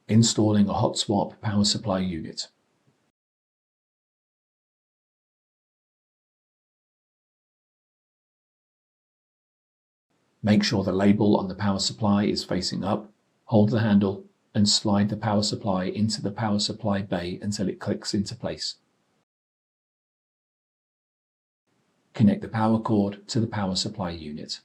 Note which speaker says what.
Speaker 1: Installing a hot swap power supply unit. Make sure the label on the power supply is facing up, hold the handle, and slide the power supply into the power supply bay until it clicks into place. Connect the power cord to the power supply unit.